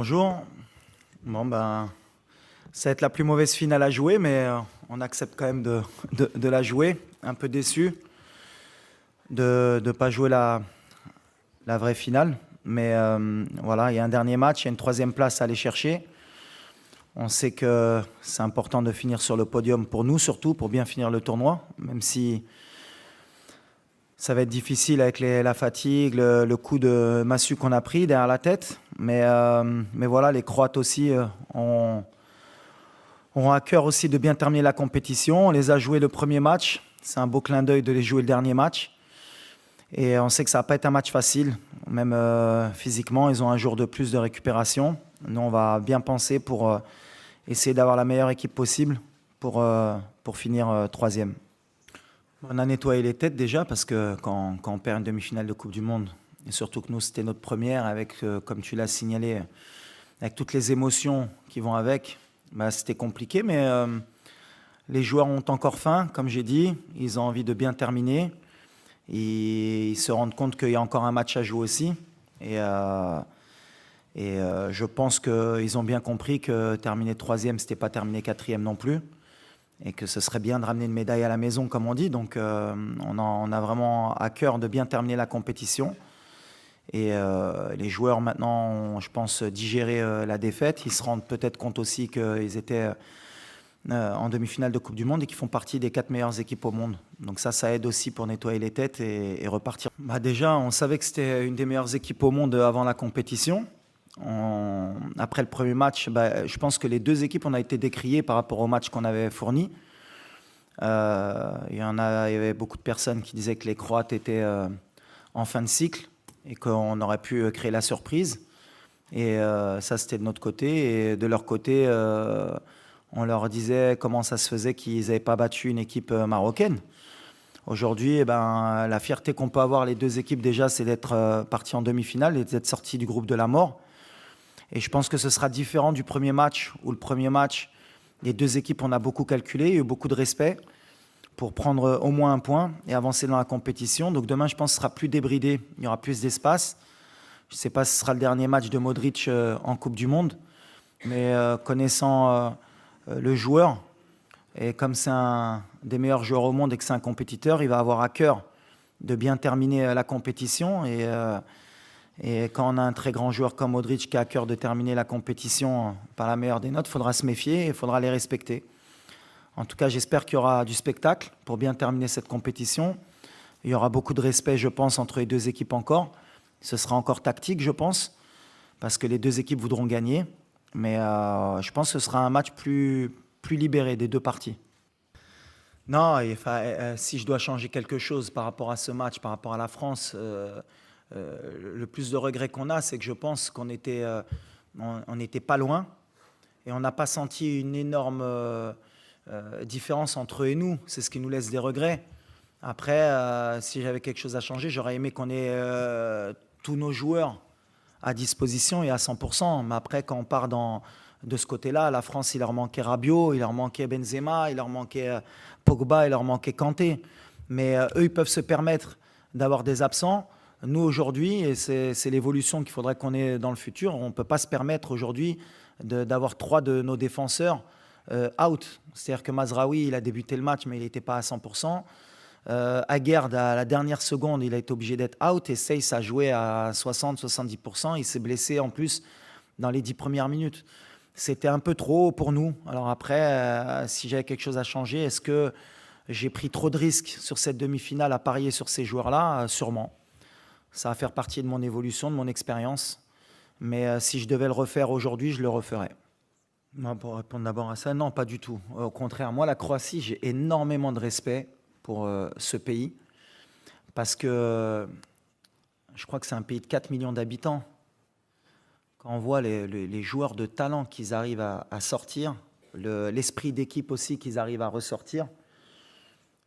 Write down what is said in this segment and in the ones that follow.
Bonjour. Bon, ça va être la plus mauvaise finale à jouer, mais on accepte quand même de la jouer. Un peu déçu de ne pas jouer la vraie finale. Mais voilà, il y a un dernier match, il y a une troisième place à aller chercher. On sait que c'est important de finir sur le podium pour nous, surtout pour bien finir le tournoi, même si ça va être difficile avec la fatigue, le coup de massue qu'on a pris derrière la tête. Mais voilà, les Croates aussi ont à cœur aussi de bien terminer la compétition. On les a joués le premier match. C'est un beau clin d'œil de les jouer le dernier match. Et on sait que ça va pas être un match facile. Même physiquement, ils ont un jour de plus de récupération. Nous, on va bien penser pour essayer d'avoir la meilleure équipe possible pour finir troisième. On a nettoyé les têtes déjà parce que quand on perd une demi-finale de Coupe du Monde, et surtout que nous, c'était notre première avec, comme tu l'as signalé, avec toutes les émotions qui vont avec, c'était compliqué. Mais les joueurs ont encore faim, comme j'ai dit. Ils ont envie de bien terminer. Ils se rendent compte qu'il y a encore un match à jouer aussi. Et je pense qu'ils ont bien compris que terminer troisième, ce n'était pas terminer quatrième non plus. Et que ce serait bien de ramener une médaille à la maison, comme on dit. Donc, on a vraiment à cœur de bien terminer la compétition. Et les joueurs, maintenant, ont, je pense, digéré la défaite. Ils se rendent peut-être compte aussi qu'ils étaient en demi-finale de Coupe du Monde et qu'ils font partie des 4 meilleures équipes au monde. Donc ça aide aussi pour nettoyer les têtes et repartir. Déjà, on savait que c'était une des meilleures équipes au monde avant la compétition. Après le premier match, je pense que les deux équipes, on a été décriées par rapport au match qu'on avait fourni. Il y avait beaucoup de personnes qui disaient que les Croates étaient en fin de cycle et qu'on aurait pu créer la surprise. Et ça, c'était de notre côté. Et de leur côté, on leur disait comment ça se faisait qu'ils n'avaient pas battu une équipe marocaine. Aujourd'hui, la fierté qu'on peut avoir les deux équipes déjà, c'est d'être partis en demi-finale et d'être sortis du groupe de la mort. Et je pense que ce sera différent du premier match, où le premier match, les deux équipes, on a beaucoup calculé, il y a eu beaucoup de respect pour prendre au moins un point et avancer dans la compétition. Donc demain, je pense que ce sera plus débridé, il y aura plus d'espace. Je ne sais pas si ce sera le dernier match de Modric en Coupe du Monde, mais connaissant le joueur, et comme c'est un des meilleurs joueurs au monde et que c'est un compétiteur, il va avoir à cœur de bien terminer la compétition. Et quand on a un très grand joueur comme Modric qui a à cœur de terminer la compétition par la meilleure des notes, il faudra se méfier et il faudra les respecter. En tout cas, j'espère qu'il y aura du spectacle pour bien terminer cette compétition. Il y aura beaucoup de respect, je pense, entre les deux équipes encore. Ce sera encore tactique, je pense, parce que les deux équipes voudront gagner. Mais je pense que ce sera un match plus libéré des deux parties. Non, si je dois changer quelque chose par rapport à ce match, par rapport à la France, le plus de regrets qu'on a, c'est que je pense qu'on était, on n'était pas loin et on n'a pas senti une énorme différence entre eux et nous. C'est ce qui nous laisse des regrets. Après, si j'avais quelque chose à changer, j'aurais aimé qu'on ait tous nos joueurs à disposition et à 100%. Mais après, quand on part de ce côté-là, la France, il leur manquait Rabiot, il leur manquait Benzema, il leur manquait Pogba, il leur manquait Kanté. Mais eux, ils peuvent se permettre d'avoir des absents. Nous, aujourd'hui, et c'est l'évolution qu'il faudrait qu'on ait dans le futur, on ne peut pas se permettre aujourd'hui d'avoir 3 de nos défenseurs out. C'est-à-dire que Mazraoui, il a débuté le match, mais il n'était pas à 100%. Aguerd, à la dernière seconde, il a été obligé d'être out. Et Seyss a joué à 60-70%. Il s'est blessé en plus dans les 10 premières minutes. C'était un peu trop pour nous. Alors après, si j'avais quelque chose à changer, est-ce que j'ai pris trop de risques sur cette demi-finale à parier sur ces joueurs-là? Sûrement. Ça va faire partie de mon évolution, de mon expérience. Mais si je devais le refaire aujourd'hui, je le referais. Non, pour répondre d'abord à ça, non, pas du tout. Au contraire, moi, la Croatie, j'ai énormément de respect pour ce pays. Parce que je crois que c'est un pays de 4 millions d'habitants. Quand on voit les joueurs de talent qu'ils arrivent à sortir, l'esprit d'équipe aussi qu'ils arrivent à ressortir,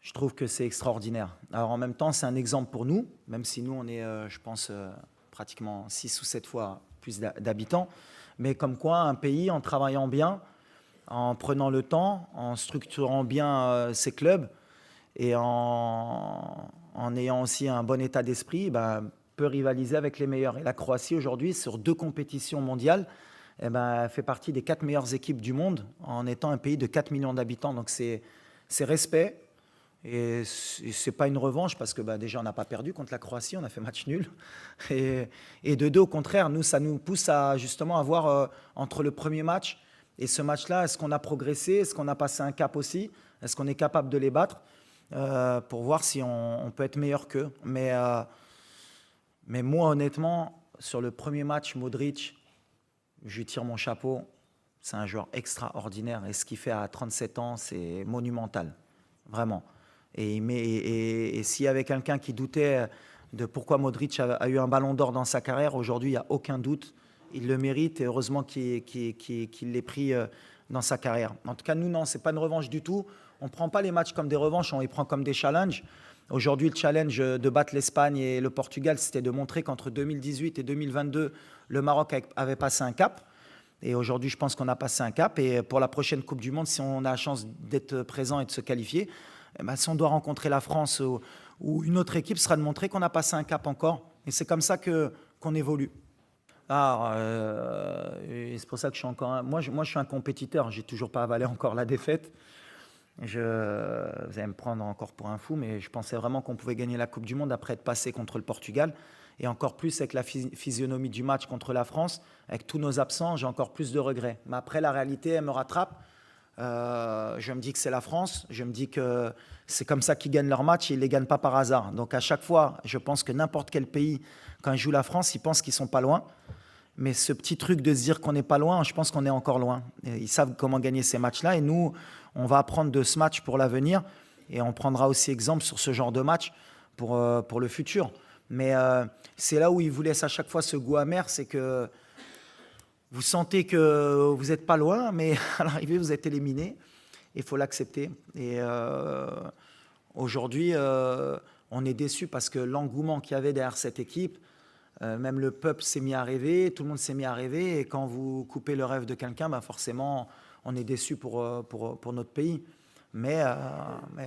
je trouve que c'est extraordinaire. Alors en même temps, c'est un exemple pour nous, même si nous, on est, je pense, pratiquement 6 ou 7 fois plus d'habitants. Mais comme quoi, un pays, en travaillant bien, en prenant le temps, en structurant bien ses clubs et en ayant aussi un bon état d'esprit, peut rivaliser avec les meilleurs. Et la Croatie, aujourd'hui, sur 2 compétitions mondiales, eh ben, fait partie des 4 meilleures équipes du monde en étant un pays de 4 millions d'habitants. Donc c'est respect. Et ce n'est pas une revanche parce que déjà, on n'a pas perdu contre la Croatie, on a fait match nul. Et de deux, au contraire, nous, ça nous pousse à justement avoir entre le premier match et ce match-là, est-ce qu'on a progressé? Est-ce qu'on a passé un cap aussi? Est-ce qu'on est capable de les battre pour voir si on peut être meilleur qu'eux? Mais moi, honnêtement, sur le premier match, Modric, je lui tire mon chapeau. C'est un joueur extraordinaire. Et ce qu'il fait à 37 ans, c'est monumental. Vraiment. Et s'il y avait quelqu'un qui doutait de pourquoi Modric a eu un ballon d'or dans sa carrière, aujourd'hui, il n'y a aucun doute. Il le mérite et heureusement qu'il l'ait pris dans sa carrière. En tout cas, nous, non, ce n'est pas une revanche du tout. On ne prend pas les matchs comme des revanches, on les prend comme des challenges. Aujourd'hui, le challenge de battre l'Espagne et le Portugal, c'était de montrer qu'entre 2018 et 2022, le Maroc avait passé un cap. Et aujourd'hui, je pense qu'on a passé un cap. Et pour la prochaine Coupe du Monde, si on a la chance d'être présent et de se qualifier, eh ben, si on doit rencontrer la France ou une autre équipe, ce sera de montrer qu'on a passé un cap encore. Et c'est comme ça qu'on évolue. Et c'est pour ça que je suis encore... Moi, je suis un compétiteur. Je n'ai toujours pas avalé encore la défaite. Vous allez me prendre encore pour un fou, mais je pensais vraiment qu'on pouvait gagner la Coupe du Monde après être passé contre le Portugal. Et encore plus avec la physionomie du match contre la France, avec tous nos absents, j'ai encore plus de regrets. Mais après, la réalité, elle me rattrape. Je me dis que c'est la France. Je me dis que c'est comme ça qu'ils gagnent leur match et ils ne les gagnent pas par hasard. Donc à chaque fois, je pense que n'importe quel pays, quand ils jouent la France, ils pensent qu'ils ne sont pas loin. Mais ce petit truc de se dire qu'on n'est pas loin, je pense qu'on est encore loin. Et ils savent comment gagner ces matchs-là. Et nous, on va apprendre de ce match pour l'avenir. Et on prendra aussi exemple sur ce genre de match pour le futur. Mais c'est là où ils vous laissent à chaque fois ce goût amer, c'est que vous sentez que vous n'êtes pas loin, mais à l'arrivée, vous êtes éliminé. Il faut l'accepter. Et aujourd'hui, on est déçus parce que l'engouement qu'il y avait derrière cette équipe, même le peuple s'est mis à rêver, tout le monde s'est mis à rêver. Et quand vous coupez le rêve de quelqu'un, forcément, on est déçu pour notre pays. Mais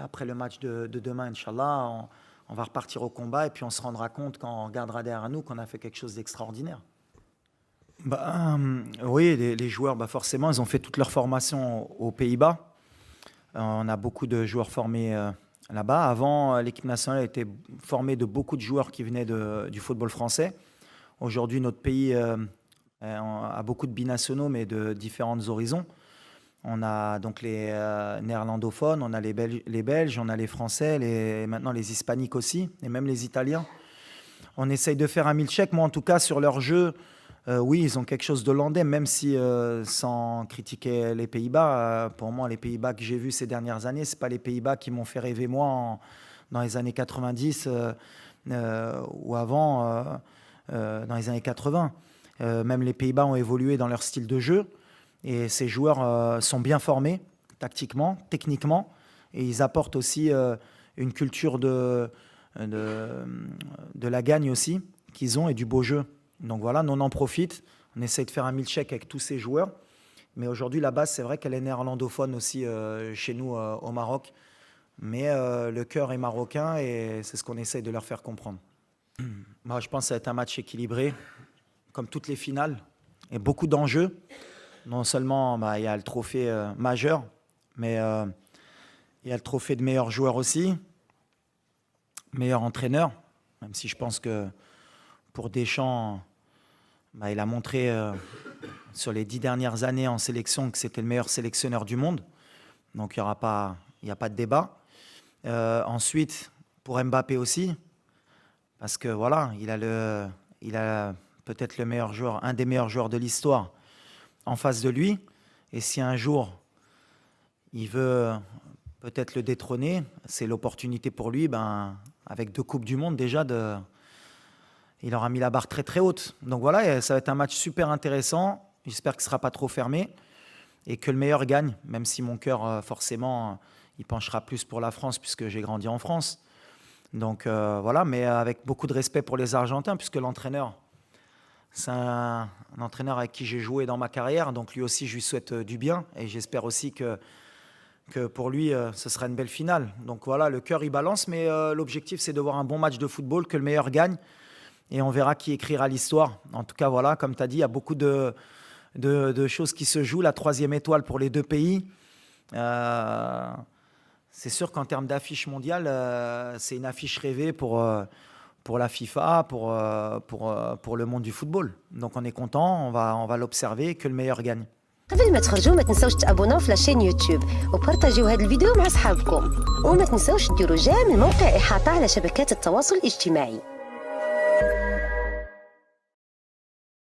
après le match de demain, Inch'Allah, on va repartir au combat et puis on se rendra compte quand on regardera derrière nous qu'on a fait quelque chose d'extraordinaire. Oui, les joueurs, forcément, ils ont fait toute leur formation aux Pays-Bas. On a beaucoup de joueurs formés là-bas. Avant, l'équipe nationale était formée de beaucoup de joueurs qui venaient du football français. Aujourd'hui, notre pays a beaucoup de binationaux, mais de différents horizons. On a donc les néerlandophones, on a les Belges, on a les Français, maintenant les Hispaniques aussi, et même les Italiens. On essaye de faire un milkshake. Moi, en tout cas, sur leur jeu, oui, ils ont quelque chose d'hollandais, même si, sans critiquer les Pays-Bas, pour moi, les Pays-Bas que j'ai vus ces dernières années, ce n'est pas les Pays-Bas qui m'ont fait rêver, moi, dans les années 90 ou avant, dans les années 80. Même les Pays-Bas ont évolué dans leur style de jeu. Et ces joueurs sont bien formés, tactiquement, techniquement. Et ils apportent aussi une culture de la gagne aussi qu'ils ont et du beau jeu. Donc voilà, nous on en profite. On essaie de faire un milkshake avec tous ces joueurs. Mais aujourd'hui, la base, c'est vrai qu'elle est néerlandophone aussi chez nous au Maroc. Mais le cœur est marocain et c'est ce qu'on essaie de leur faire comprendre. Moi, je pense que ça va être un match équilibré, comme toutes les finales, et beaucoup d'enjeux. Non seulement il y a le trophée majeur, mais il y a le trophée de meilleur joueur aussi, meilleur entraîneur, même si je pense que pour Deschamps, il a montré sur les 10 dernières années en sélection que c'était le meilleur sélectionneur du monde. Donc il n'y a pas de débat. Ensuite, pour Mbappé aussi, parce que voilà, il a peut-être le meilleur joueur, un des meilleurs joueurs de l'histoire en face de lui. Et si un jour il veut peut-être le détrôner, c'est l'opportunité pour lui, avec 2 Coupes du Monde déjà, il aura mis la barre très très haute. Donc voilà, ça va être un match super intéressant. J'espère que ce ne sera pas trop fermé et que le meilleur gagne, même si mon cœur, forcément, il penchera plus pour la France puisque j'ai grandi en France. Donc voilà, mais avec beaucoup de respect pour les Argentins, puisque l'entraîneur, c'est un entraîneur avec qui j'ai joué dans ma carrière, donc lui aussi je lui souhaite du bien et j'espère aussi que pour lui ce sera une belle finale. Donc voilà, le cœur il balance, mais l'objectif c'est de voir un bon match de football, que le meilleur gagne et on verra qui écrira l'histoire. En tout cas voilà, comme tu as dit, il y a beaucoup de de choses qui se jouent, la troisième étoile pour les deux pays. C'est sûr qu'en termes d'affiche mondiale, c'est une affiche rêvée pour la FIFA, pour le monde du football. Donc on est content, on va l'observer, que le meilleur gagne. قبل ما تخرجوا ما تنسوش تابوناو في لاشين يوتيوب وبارطاجيو هذا الفيديو مع اصحابكم وما تنسوش ديروا جيم الموقع إحاطة على شبكات التواصل الاجتماعي.